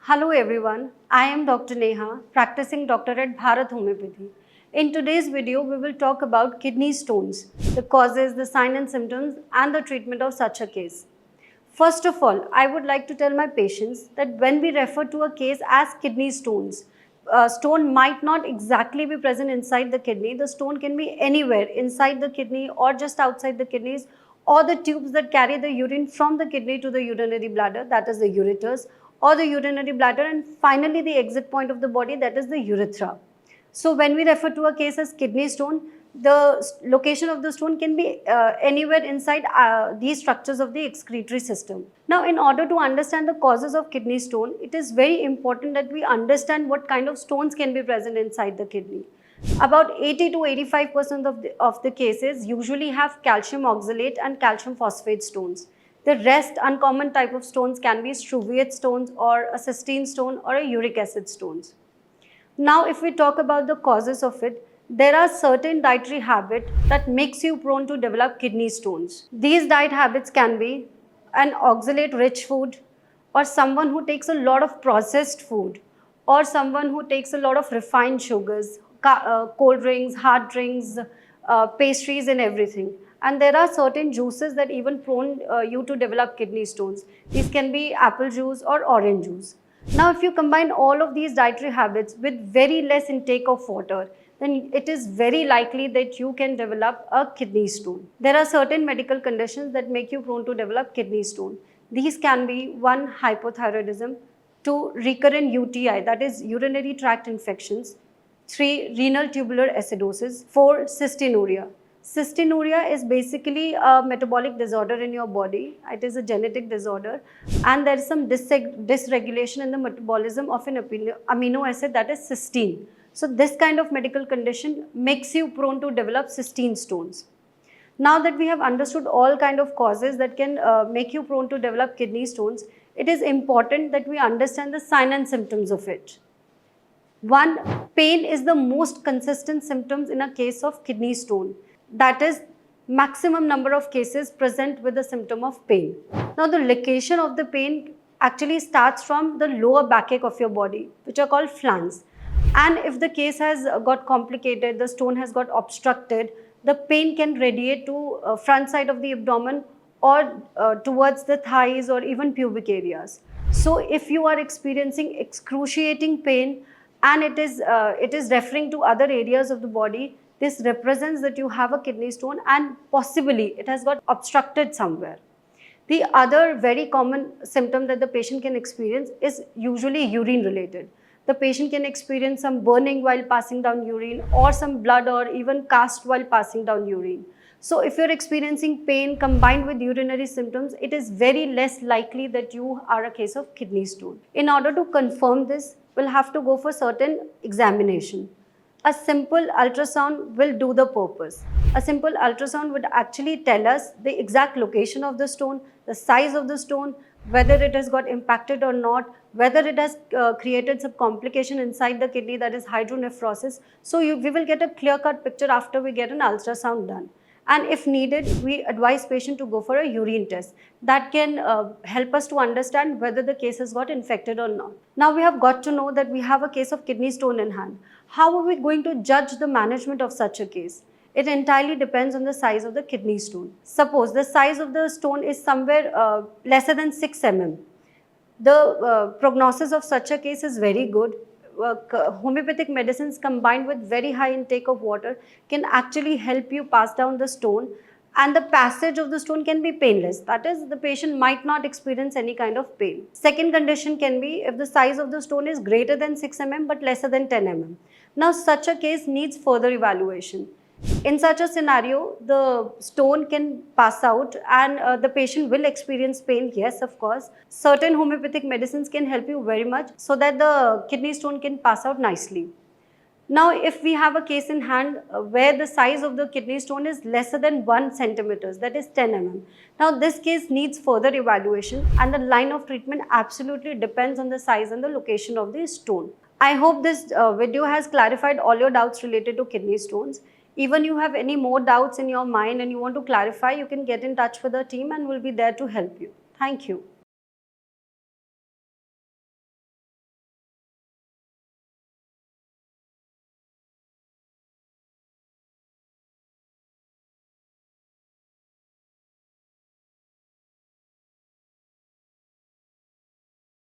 Hello everyone, I am Dr. Neha, practicing doctor at Bharat Homeopathy. In today's video, we will talk about kidney stones, the causes, the signs and symptoms and the treatment of such a case. First of all, I would like to tell my patients that when we refer to a case as kidney stones, stone might not exactly be present inside the kidney. The stone can be anywhere inside the kidney or just outside the kidneys, or the tubes that carry the urine from the kidney to the urinary bladder, that is the ureters, or the urinary bladder, and finally the exit point of the body, that is the urethra. So when we refer to a case as kidney stone, the location of the stone can be anywhere inside these structures of the excretory system. Now, in order to understand the causes of kidney stone, it is very important that we understand what kind of stones can be present inside the kidney. About 80 to 85% of the cases usually have calcium oxalate and calcium phosphate stones. The rest uncommon type of stones can be Struveat stones or a cystine stone or a uric acid stones. Now, if we talk about the causes of it, there are certain dietary habits that makes you prone to develop kidney stones. These diet habits can be an oxalate rich food, or someone who takes a lot of processed food, or someone who takes a lot of refined sugars, cold drinks, hard drinks, pastries and everything. And there are certain juices that even prone you to develop kidney stones. These can be apple juice or orange juice. Now, if you combine all of these dietary habits with very less intake of water, then it is very likely that you can develop a kidney stone. There are certain medical conditions that make you prone to develop kidney stone. These can be 1. Hypothyroidism, 2. Recurrent UTI, that is urinary tract infections, 3. Renal tubular acidosis, 4. Cystinuria. Cystinuria is basically a metabolic disorder in your body. It is a genetic disorder, and there is some dysregulation in the metabolism of an amino acid, that is cysteine. So this kind of medical condition makes you prone to develop cystine stones. Now that we have understood all kind of causes that can make you prone to develop kidney stones, it is important that we understand the signs and symptoms of it. 1. Pain is the most consistent symptoms in a case of kidney stone. That is, maximum number of cases present with the symptom of pain. Now, the location of the pain actually starts from the lower backache of your body, which are called flanks. And if the case has got complicated, the stone has got obstructed, the pain can radiate to front side of the abdomen or towards the thighs or even pubic areas. So if you are experiencing excruciating pain and it is referring to other areas of the body, this represents that you have a kidney stone and possibly it has got obstructed somewhere. The other very common symptom that the patient can experience is usually urine related. The patient can experience some burning while passing down urine, or some blood or even cast while passing down urine. So if you're experiencing pain combined with urinary symptoms, it is very less likely that you are a case of kidney stone. In order to confirm this, we'll have to go for certain examination. A simple ultrasound will do the purpose. A simple ultrasound would actually tell us the exact location of the stone, the size of the stone, whether it has got impacted or not, whether it has created some complication inside the kidney, that is hydronephrosis. So we will get a clear-cut picture after we get an ultrasound done. And if needed, we advise patient to go for a urine test. That can help us to understand whether the case has got infected or not. Now we have got to know that we have a case of kidney stone in hand. How are we going to judge the management of such a case? It entirely depends on the size of the kidney stone. Suppose the size of the stone is somewhere lesser than 6 mm. The prognosis of such a case is very good. Homeopathic medicines combined with very high intake of water can actually help you pass down the stone, and the passage of the stone can be painless. That is, the patient might not experience any kind of pain. Second condition can be if the size of the stone is greater than 6 mm but lesser than 10 mm. Now such a case needs further evaluation. In such a scenario, the stone can pass out and the patient will experience pain, yes, of course. Certain homeopathic medicines can help you very much so that the kidney stone can pass out nicely. Now, if we have a case in hand where the size of the kidney stone is lesser than 1 centimeter, that is 10 mm. Now, this case needs further evaluation and the line of treatment absolutely depends on the size and the location of the stone. I hope this video has clarified all your doubts related to kidney stones. Even you have any more doubts in your mind and you want to clarify, you can get in touch with the team and we'll be there to help you. Thank you.